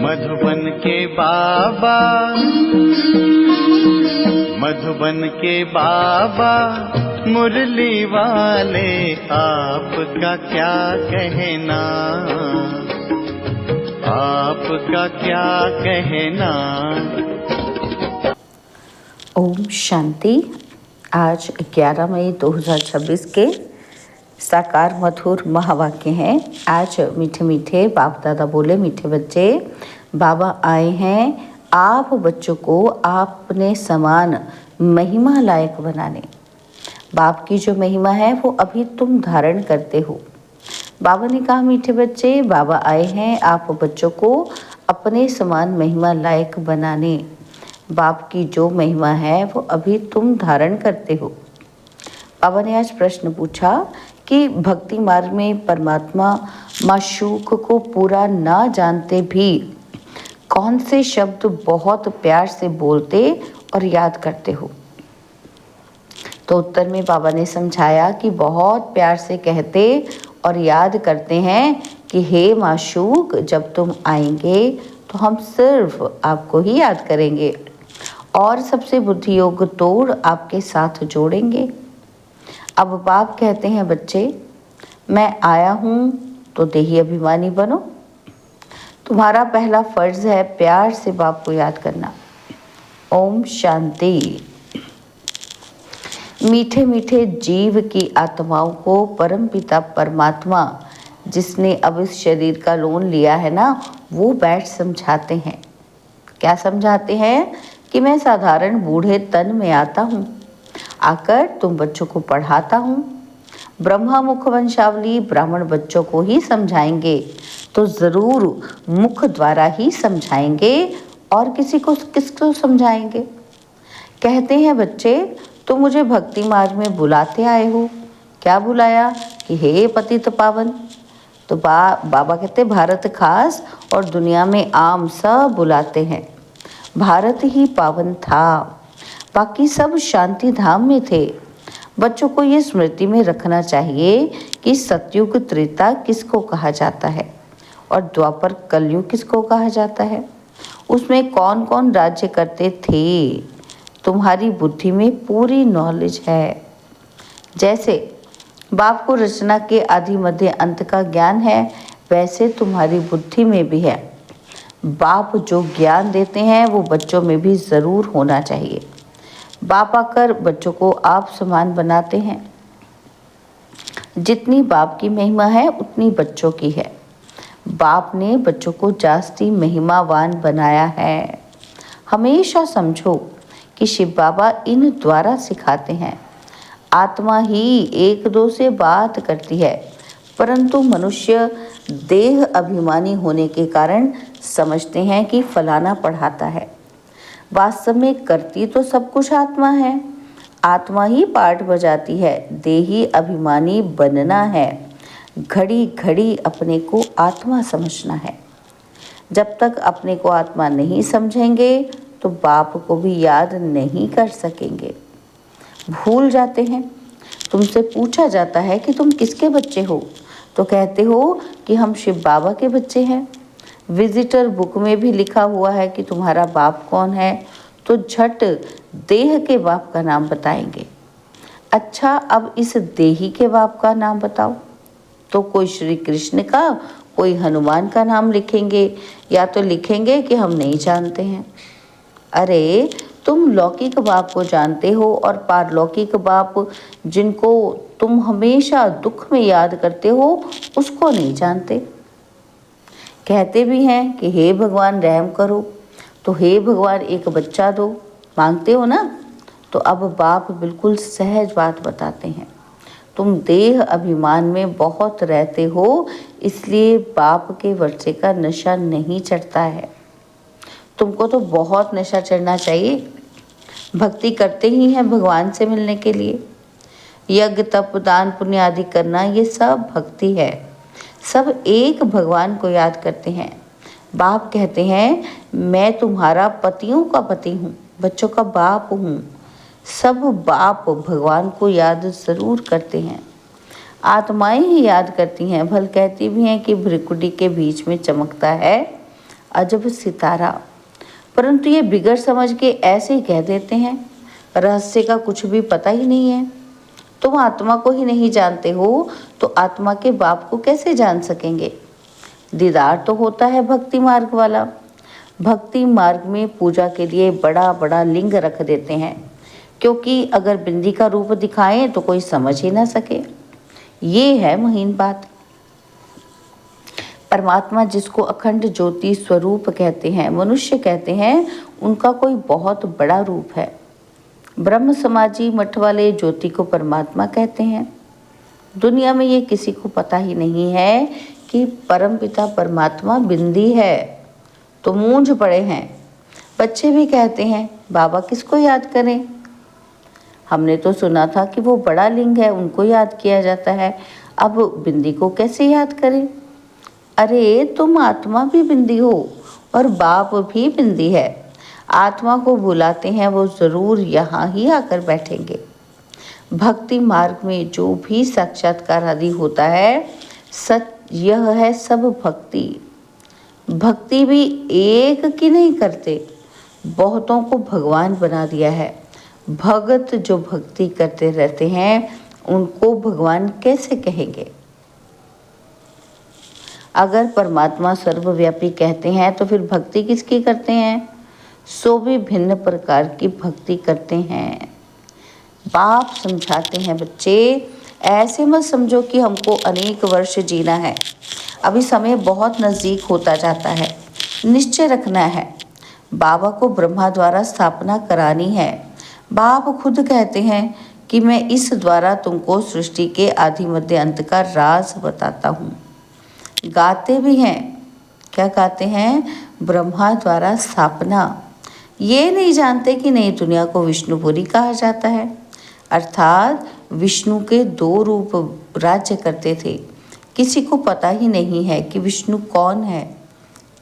मधुबन के बाबा, मधुबन के बाबा मुरली वाले, आपका क्या कहना, आपका क्या कहना। ओम शांति। आज 11 मई 2026 के साकार मधुर महावाक्य हैं। आज मीठे मीठे बाप दादा बोले, मीठे बच्चे, बाबा आए हैं आप बच्चों को अपने समान महिमा लायक बनाने। बाप की जो महिमा है वो अभी तुम धारण करते हो। बाबा ने कहा, मीठे बच्चे, बाबा आए हैं आप बच्चों को अपने समान महिमा लायक बनाने। बाप की जो महिमा है वो अभी तुम धारण करते हो। बाबा ने आज प्रश्न पूछा कि भक्ति मार्ग में परमात्मा माशूक को पूरा ना जानते भी कौन से शब्द बहुत प्यार से बोलते और याद करते हो। तो उत्तर में बाबा ने समझाया कि बहुत प्यार से कहते और याद करते हैं कि हे माशूक, जब तुम आएंगे तो हम सिर्फ आपको ही याद करेंगे और सबसे बुद्धि योग तोड़ आपके साथ जोड़ेंगे। अब बाप कहते हैं, बच्चे, मैं आया हूँ तो देही अभिमानी बनो। तुम्हारा पहला फर्ज है प्यार से बाप को याद करना। ओम शांति। मीठे मीठे जीव की आत्माओं को परम पिता परमात्मा, जिसने अब इस शरीर का लोन लिया है ना, वो बैठ समझाते हैं। क्या समझाते हैं? कि मैं साधारण बूढ़े तन में आता हूँ, आकर तुम बच्चों को पढ़ाता हूँ। ब्रह्मा मुख वंशावली ब्राह्मण बच्चों को ही समझाएंगे तो ज़रूर मुख द्वारा ही समझाएंगे, और किसको समझाएंगे। कहते हैं, बच्चे, तुम मुझे भक्ति मार्ग में बुलाते आए हो। क्या बुलाया? कि हे पतित पावन। तो बाबा कहते, भारत खास और दुनिया में आम सब बुलाते हैं। भारत ही पावन था, बाकी सब शांति धाम में थे। बच्चों को ये स्मृति में रखना चाहिए कि सतयुग त्रेता किसको कहा जाता है और द्वापर कलयुग किसको कहा जाता है, उसमें कौन कौन राज्य करते थे। तुम्हारी बुद्धि में पूरी नॉलेज है। जैसे बाप को रचना के आदि मध्य अंत का ज्ञान है, वैसे तुम्हारी बुद्धि में भी है। बाप जो ज्ञान देते हैं वो बच्चों में भी ज़रूर होना चाहिए। बाप आकर बच्चों को आप समान बनाते हैं। जितनी बाप की महिमा है उतनी बच्चों की है। बाप ने बच्चों को जास्ती महिमावान बनाया है। हमेशा समझो कि शिव बाबा इन द्वारा सिखाते हैं। आत्मा ही एक दो से बात करती है, परंतु मनुष्य देह अभिमानी होने के कारण समझते हैं कि फलाना पढ़ाता है। वास्तव में करती तो सब कुछ आत्मा है। आत्मा ही पाठ बजाती है। देही अभिमानी बनना है। घड़ी घड़ी अपने को आत्मा समझना है। जब तक अपने को आत्मा नहीं समझेंगे तो बाप को भी याद नहीं कर सकेंगे। भूल जाते हैं। तुमसे पूछा जाता है कि तुम किसके बच्चे हो, तो कहते हो कि हम शिव बाबा के बच्चे हैं। विजिटर बुक में भी लिखा हुआ है कि तुम्हारा बाप कौन है, तो झट देह के बाप का नाम बताएंगे। अच्छा, अब इस देही के बाप का नाम बताओ। तो कोई श्री कृष्ण का, कोई हनुमान का नाम लिखेंगे, या तो लिखेंगे कि हम नहीं जानते हैं। अरे, तुम लौकिक बाप को जानते हो और पारलौकिक बाप, जिनको तुम हमेशा दुख में याद करते हो, उसको नहीं जानते। कहते भी हैं कि हे भगवान रहम करो, तो हे भगवान एक बच्चा दो, मांगते हो ना। तो अब बाप बिल्कुल सहज बात बताते हैं। तुम देह अभिमान में बहुत रहते हो, इसलिए बाप के वर्षे का नशा नहीं चढ़ता है। तुमको तो बहुत नशा चढ़ना चाहिए। भक्ति करते ही हैं भगवान से मिलने के लिए। यज्ञ तप दान पुण्य आदि करना, ये सब भक्ति है। सब एक भगवान को याद करते हैं। बाप कहते हैं, मैं तुम्हारा पतियों का पति हूँ, बच्चों का बाप हूँ। सब बाप भगवान को याद ज़रूर करते हैं। आत्माएं ही याद करती हैं। भल कहती भी हैं कि भ्रिकुटी के बीच में चमकता है अजब सितारा। परंतु ये बिगड़ समझ के ऐसे ही कह देते हैं, रहस्य का कुछ भी पता ही नहीं है। तुम आत्मा को ही नहीं जानते हो तो आत्मा के बाप को कैसे जान सकेंगे। दीदार तो होता है भक्ति मार्ग वाला। भक्ति मार्ग में पूजा के लिए बड़ा बड़ा लिंग रख देते हैं, क्योंकि अगर बिंदी का रूप दिखाएं तो कोई समझ ही ना सके। ये है महीन बात। परमात्मा जिसको अखंड ज्योति स्वरूप कहते हैं, मनुष्य कहते हैं, उनका कोई बहुत बड़ा रूप है। ब्रह्म समाजी मठ वाले ज्योति को परमात्मा कहते हैं। दुनिया में ये किसी को पता ही नहीं है कि परमपिता परमात्मा बिंदी है, तो मूंझ पड़े हैं। बच्चे भी कहते हैं बाबा किसको याद करें। हमने तो सुना था कि वो बड़ा लिंग है, उनको याद किया जाता है, अब बिंदी को कैसे याद करें। अरे तुम आत्मा भी बिंदी हो और बाप भी बिंदी है। आत्मा को बुलाते हैं, वो ज़रूर यहाँ ही आकर बैठेंगे। भक्ति मार्ग में जो भी साक्षात्कार आदि होता है, सच यह है सब भक्ति। भक्ति भी एक की नहीं करते, बहुतों को भगवान बना दिया है। भगत जो भक्ति करते रहते हैं उनको भगवान कैसे कहेंगे। अगर परमात्मा सर्वव्यापी कहते हैं तो फिर भक्ति किसकी करते हैं। सो भी भिन्न प्रकार की भक्ति करते हैं। बाप समझाते हैं, बच्चे ऐसे मत समझो कि हमको अनेक वर्ष जीना है, अभी समय बहुत नज़दीक होता जाता है। निश्चय रखना है, बाबा को ब्रह्मा द्वारा स्थापना करानी है। बाप खुद कहते हैं कि मैं इस द्वारा तुमको सृष्टि के आदि मध्य अंत का राज बताता हूँ। गाते भी हैं, क्या गाते हैं, ब्रह्मा द्वारा स्थापना। ये नहीं जानते कि नई दुनिया को विष्णुपुरी कहा जाता है, अर्थात विष्णु के 2 रूप राज्य करते थे। किसी को पता ही नहीं है कि विष्णु कौन है।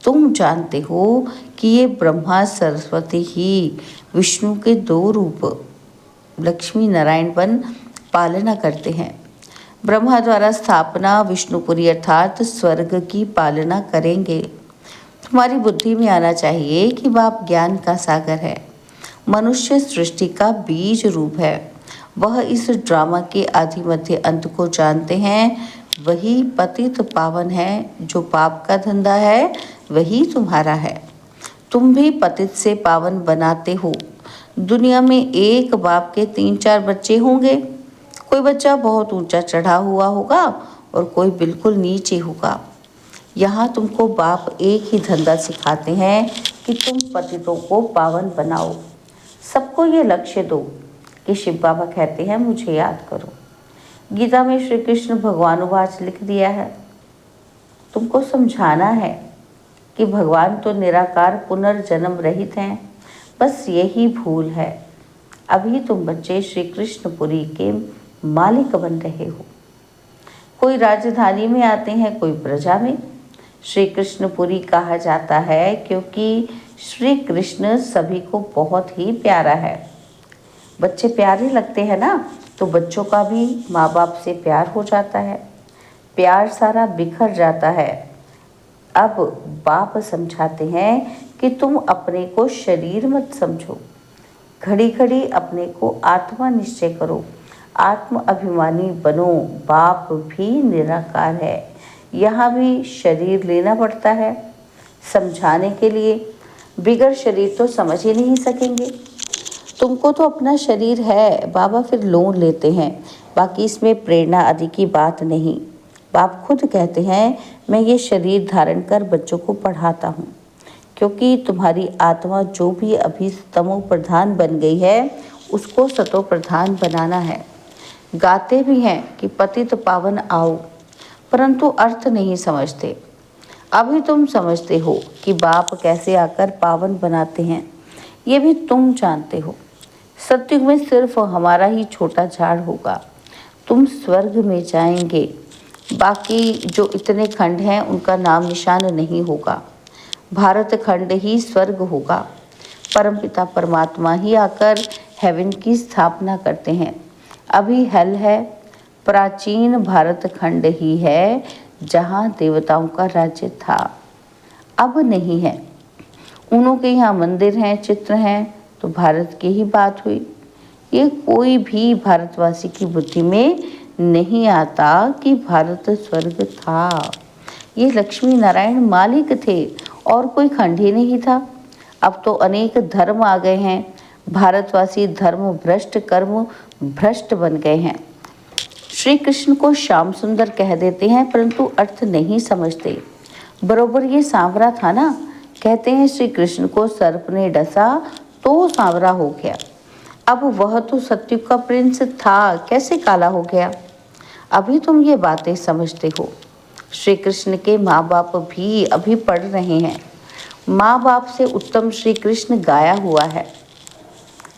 तुम जानते हो कि ये ब्रह्मा सरस्वती ही विष्णु के 2 रूप लक्ष्मी नारायण बन पालना करते हैं। ब्रह्मा द्वारा स्थापना विष्णुपुरी अर्थात स्वर्ग की पालना करेंगे। तुम्हारी बुद्धि में आना चाहिए कि बाप ज्ञान का सागर है, मनुष्य सृष्टि का बीज रूप है। वह इस ड्रामा के आदि मध्य अंत को जानते हैं। वही पतित पावन है। जो पाप का धंधा है वही तुम्हारा है। तुम भी पतित से पावन बनाते हो। दुनिया में एक बाप के 3-4 बच्चे होंगे। कोई बच्चा बहुत ऊंचा चढ़ा हुआ होगा और कोई बिल्कुल नीचे होगा। यहाँ तुमको बाप एक ही धंधा सिखाते हैं कि तुम पतितों को पावन बनाओ। सबको ये लक्ष्य दो कि शिव बाबा कहते हैं मुझे याद करो। गीता में श्री कृष्ण भगवानुवाच लिख दिया है। तुमको समझाना है कि भगवान तो निराकार पुनर्जन्म रहित हैं, बस यही भूल है। अभी तुम बच्चे श्री कृष्णपुरी के मालिक बन रहे हो। कोई राजधानी में आते हैं, कोई प्रजा में। श्री कृष्णपुरी कहा जाता है क्योंकि श्री कृष्ण सभी को बहुत ही प्यारा है। बच्चे प्यारे लगते हैं ना, तो बच्चों का भी माँ बाप से प्यार हो जाता है, प्यार सारा बिखर जाता है। अब बाप समझाते हैं कि तुम अपने को शरीर मत समझो, घड़ी घड़ी अपने को आत्मा निश्चय करो, आत्म अभिमानी बनो। बाप भी निराकार है, यहाँ भी शरीर लेना पड़ता है समझाने के लिए। बिगड़ शरीर तो समझ ही नहीं सकेंगे। तुमको तो अपना शरीर है, बाबा फिर लोन लेते हैं, बाकी इसमें प्रेरणा आदि की बात नहीं। बाप खुद कहते हैं मैं ये शरीर धारण कर बच्चों को पढ़ाता हूँ, क्योंकि तुम्हारी आत्मा जो भी अभी तमो प्रधान बन गई है उसको सतो प्रधान बनाना है। गाते भी हैं कि पतित पावन आओ, परंतु अर्थ नहीं समझते। अभी तुम समझते हो कि बाप कैसे आकर पावन बनाते हैं, ये भी तुम जानते हो। सत्युग में सिर्फ हमारा ही छोटा झाड़ होगा, तुम स्वर्ग में जाएंगे। बाकी जो इतने खंड हैं उनका नाम निशान नहीं होगा। भारत खंड ही स्वर्ग होगा। परमपिता परमात्मा ही आकर हेवन की स्थापना करते हैं। अभी हेल है, प्राचीन भारत खंड ही है जहाँ देवताओं का राज्य था। अब नहीं है। उन्हों के यहाँ मंदिर हैं, चित्र हैं, तो भारत की ही बात हुई। ये कोई भी भारतवासी की बुद्धि में नहीं आता कि भारत स्वर्ग था। ये लक्ष्मी नारायण मालिक थे और कोई खंड ही नहीं था। अब तो अनेक धर्म आ गए हैं। भारतवासी धर्म भ्रष्ट, कर्म भ्रष्ट बन गए हैं। श्री कृष्ण को श्याम सुंदर कह देते हैं, परंतु अर्थ नहीं समझते। बरोबर ये सांवरा था ना। कहते हैं श्री कृष्ण को सर्प ने डसा तो सांवरा हो गया। अब वह तो सत्युग का प्रिंस था, कैसे काला हो गया? अभी तुम ये बातें समझते हो। श्री कृष्ण के माँ बाप भी अभी पढ़ रहे हैं। माँ बाप से उत्तम श्री कृष्ण गाया हुआ है।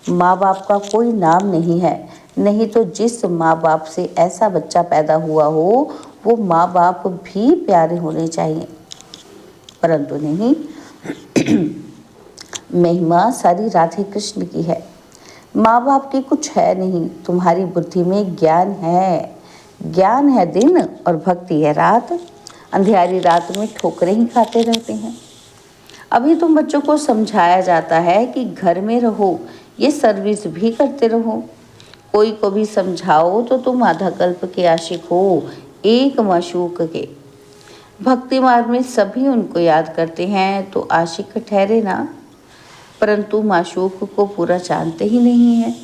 माँ बाप का कोई नाम नहीं है। नहीं तो जिस माँ बाप से ऐसा बच्चा पैदा हुआ हो वो माँ बाप भी प्यारे होने चाहिए, परंतु नहीं। महिमा सारी राधे कृष्ण की है। माँ बाप की कुछ है नहीं। तुम्हारी बुद्धि में ज्ञान है। ज्ञान है दिन और भक्ति है रात। अंधेरी रात में ठोकरें ही खाते रहते हैं। अभी तुम बच्चों को समझाया जाता है कि घर में रहो, ये सर्विस भी करते रहो। कोई को भी समझाओ तो तुम आधा कल्प के आशिक हो, एक माशूक के। भक्ति मार्ग में सभी उनको याद करते हैं तो आशिक ठहरे ना, परंतु माशूक को पूरा जानते ही नहीं है।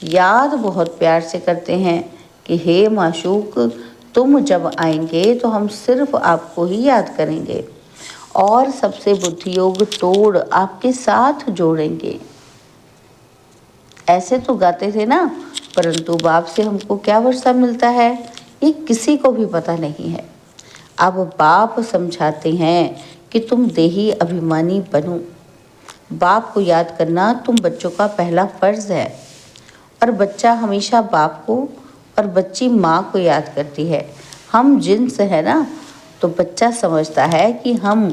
याद बहुत प्यार से करते हैं कि हे माशूक, तुम जब आएंगे तो हम सिर्फ आपको ही याद करेंगे और सबसे बुद्धि योग तोड़ आपके साथ जोड़ेंगे। ऐसे तो गाते थे ना, परंतु बाप से हमको क्या वर्षा मिलता है ये किसी को भी पता नहीं है। अब बाप समझाते हैं कि तुम देही अभिमानी बनो। बाप को याद करना तुम बच्चों का पहला फर्ज है। और बच्चा हमेशा बाप को और बच्ची माँ को याद करती है। हम जिन्स है ना, तो बच्चा समझता है कि हम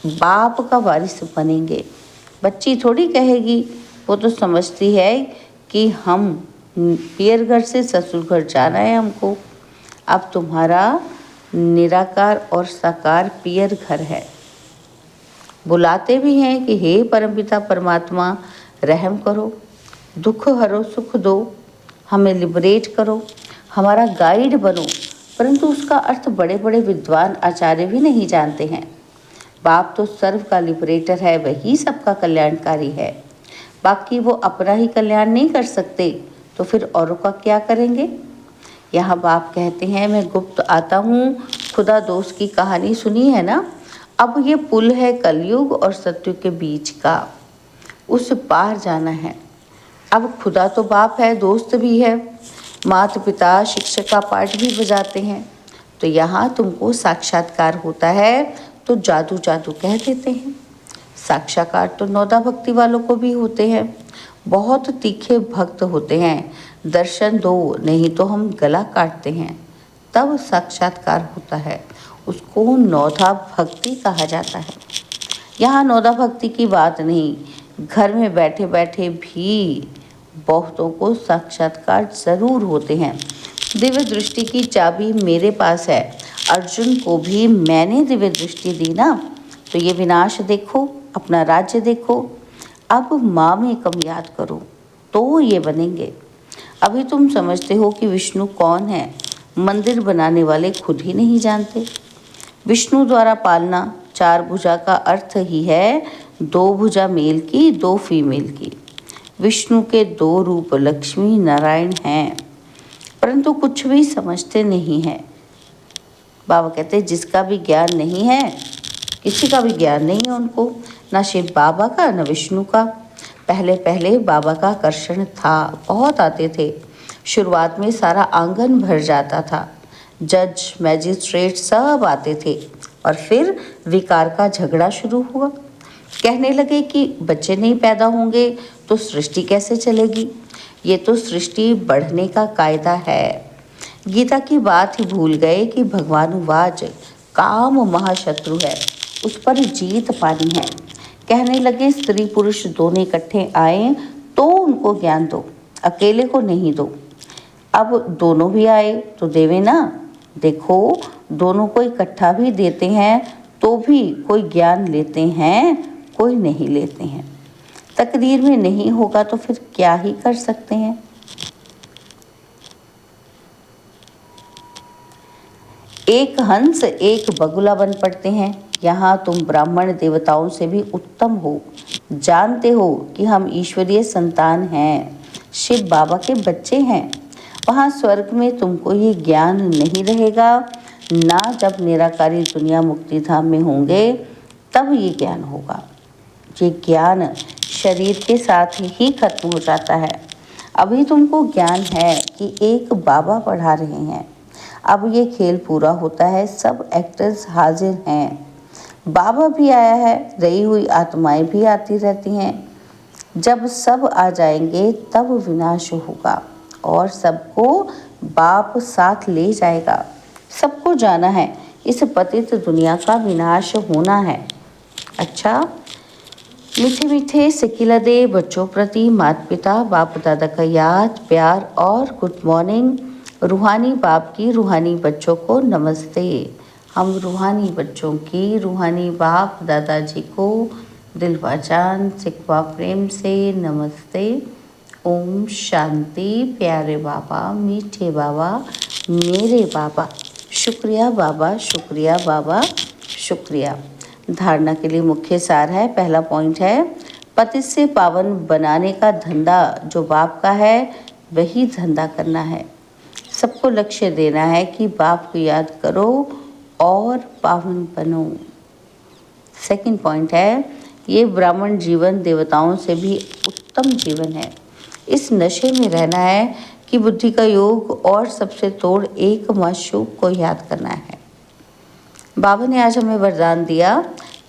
बाप का वारिस बनेंगे। बच्ची थोड़ी कहेगी, वो तो समझती है कि हम पियर घर से ससुर घर जाना है हमको। अब तुम्हारा निराकार और साकार पियर घर है। बुलाते भी हैं कि हे परमपिता परमात्मा, रहम करो, दुख हरो, सुख दो, हमें लिबरेट करो, हमारा गाइड बनो। परंतु उसका अर्थ बड़े बड़े विद्वान आचार्य भी नहीं जानते हैं। बाप तो सर्व का लिबरेटर है, वही सबका कल्याणकारी है। बाकी वो अपना ही कल्याण नहीं कर सकते तो फिर औरों का क्या करेंगे? यहाँ बाप कहते हैं, मैं गुप्त आता हूँ। खुदा दोस्त की कहानी सुनी है ना। अब ये पुल है कलयुग और सत्युग के बीच का, उस पार जाना है। अब खुदा तो बाप है, दोस्त भी है, माता पिता शिक्षक का पाठ भी बजाते हैं। तो यहाँ तुमको साक्षात्कार होता है तो जादू जादू कह देते हैं। साक्षात्कार तो नौदा भक्ति वालों को भी होते हैं। बहुत तीखे भक्त होते हैं, दर्शन दो नहीं तो हम गला काटते हैं, तब साक्षात्कार होता है। उसको नौदा भक्ति कहा जाता है। यहाँ नौदा भक्ति की बात नहीं, घर में बैठे बैठे भी बहुतों को साक्षात्कार जरूर होते हैं। दिव्य दृष्टि की चाबी मेरे पास है। अर्जुन को भी मैंने दिव्य दृष्टि दी ना, तो ये विनाश देखो, अपना राज्य देखो। अब माँ में कम याद करो तो ये बनेंगे। अभी तुम समझते हो कि विष्णु कौन है, मंदिर बनाने वाले खुद ही नहीं जानते। विष्णु द्वारा पालना, चार भुजा का अर्थ ही है दो भुजा मेल की, दो फीमेल की। विष्णु के दो रूप लक्ष्मी नारायण हैं, परंतु कुछ भी समझते नहीं हैं। बाबा कहते हैं जिसका भी ज्ञान नहीं है, किसी का भी ज्ञान नहीं है उनको, ना शिव बाबा का ना विष्णु का। पहले पहले बाबा का आकर्षण था, बहुत आते थे। शुरुआत में सारा आंगन भर जाता था, जज मैजिस्ट्रेट सब आते थे। और फिर विकार का झगड़ा शुरू हुआ। कहने लगे कि बच्चे नहीं पैदा होंगे तो सृष्टि कैसे चलेगी, ये तो सृष्टि बढ़ने का कायदा है। गीता की बात ही भूल गए कि भगवानुवाच काम महाशत्रु है, उस पर जीत पानी है। कहने लगे स्त्री पुरुष दोनों इकट्ठे आए तो उनको ज्ञान दो, अकेले को नहीं दो। अब दोनों भी आए तो देवे ना। देखो दोनों को इकट्ठा भी देते हैं तो भी कोई ज्ञान लेते हैं, कोई नहीं लेते हैं। तकदीर में नहीं होगा तो फिर क्या ही कर सकते हैं। एक हंस एक बगुला बन पड़ते हैं। यहाँ तुम ब्राह्मण देवताओं से भी उत्तम हो, जानते हो कि हम ईश्वरीय संतान हैं, शिव बाबा के बच्चे हैं। वहाँ स्वर्ग में तुमको ये ज्ञान नहीं रहेगा, ना जब निराकारी दुनिया मुक्ति धाम में होंगे तब ये ज्ञान होगा। ये ज्ञान शरीर के साथ ही खत्म हो जाता है। अभी तुमको ज्ञान है कि एक बाबा पढ़ा रहे हैं। अब ये खेल पूरा होता है, सब एक्टर्स हाजिर हैं। बाबा भी आया है, रही हुई आत्माएं भी आती रहती हैं। जब सब आ जाएंगे तब विनाश होगा और सबको बाप साथ ले जाएगा। सबको जाना है, इस पतित दुनिया का विनाश होना है। अच्छा, मीठे मीठे सिकिला दे बच्चों प्रति माता पिता बाप दादा का याद प्यार और गुड मॉर्निंग। रूहानी बाप की रूहानी बच्चों को नमस्ते। हम रूहानी बच्चों की रूहानी बाप दादाजी को दिलवा जान सिकवा प्रेम से नमस्ते। ओम शांति। प्यारे बाबा, मीठे बाबा, मेरे बाबा, शुक्रिया बाबा, शुक्रिया बाबा, शुक्रिया। धारणा के लिए मुख्य सार है। पहला पॉइंट है, पतित से पावन बनाने का धंधा जो बाप का है वही धंधा करना है। सबको लक्ष्य देना है कि बाप को याद करो और पावन बनो। सेकंड पॉइंट है, ये ब्राह्मण जीवन देवताओं से भी उत्तम जीवन है। इस नशे में रहना है कि बुद्धि का योग और सबसे तोड़ एक माशूक को याद करना है। बाबा ने आज हमें वरदान दिया,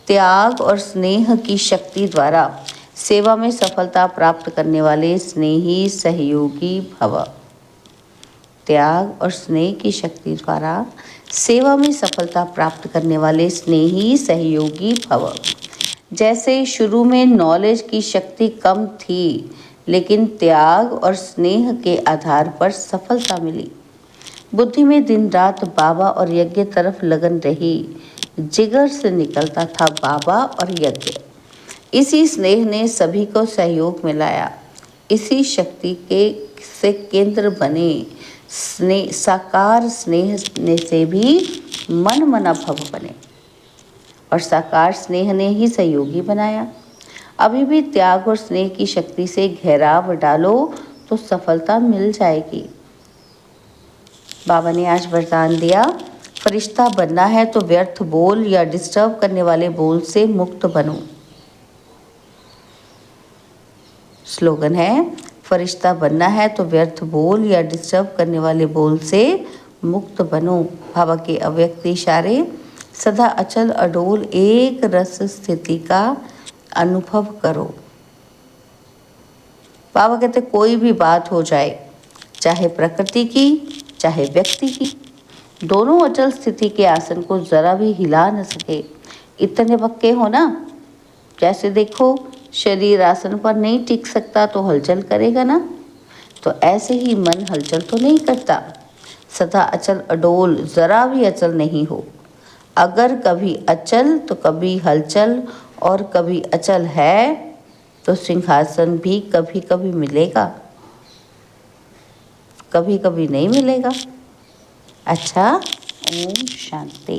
त्याग और स्नेह की शक्ति द्वारा सेवा में सफलता प्राप्त करने वाले स्नेही सहयोगी भव। त्याग और स्नेह की शक्ति द्वारा सेवा में सफलता प्राप्त करने वाले स्नेही सहयोगी भव। जैसे शुरू में नॉलेज की शक्ति कम थी, लेकिन त्याग और स्नेह के आधार पर सफलता मिली। बुद्धि में दिन रात बाबा और यज्ञ तरफ लगन रही। जिगर से निकलता था बाबा और यज्ञ। इसी स्नेह ने सभी को सहयोग में लाया। इसी शक्ति के से केंद्र बने साकार स्नेह ने से भी मन मना भव बने और साकार स्नेह ने ही सहयोगी बनाया। अभी भी त्याग और स्नेह की शक्ति से घेराव डालो तो सफलता मिल जाएगी। बाबा ने आज वरदान दिया, फरिश्ता बनना है तो व्यर्थ बोल या डिस्टर्ब करने वाले बोल से मुक्त बनो। स्लोगन है, फरिश्ता बनना है तो व्यर्थ बोल या डिस्टर्ब करने वाले बोल से मुक्त बनो। बाबा के अव्यक्त इशारे, सदा अचल अडोल एक रस स्थिति का अनुभव करो। बाबा कहते कोई भी बात हो जाए, चाहे प्रकृति की चाहे व्यक्ति की, दोनों अचल स्थिति के आसन को जरा भी हिला न सके। इतने पक्के हो ना, जैसे देखो शरीर आसन पर नहीं टिक सकता तो हलचल करेगा ना, तो ऐसे ही मन हलचल तो नहीं करता। सदा अचल अडोल, जरा भी अचल नहीं हो। अगर कभी अचल तो कभी हलचल, और कभी अचल है तो सिंहासन भी कभी कभी मिलेगा, कभी कभी नहीं मिलेगा। अच्छा, ओम शांति।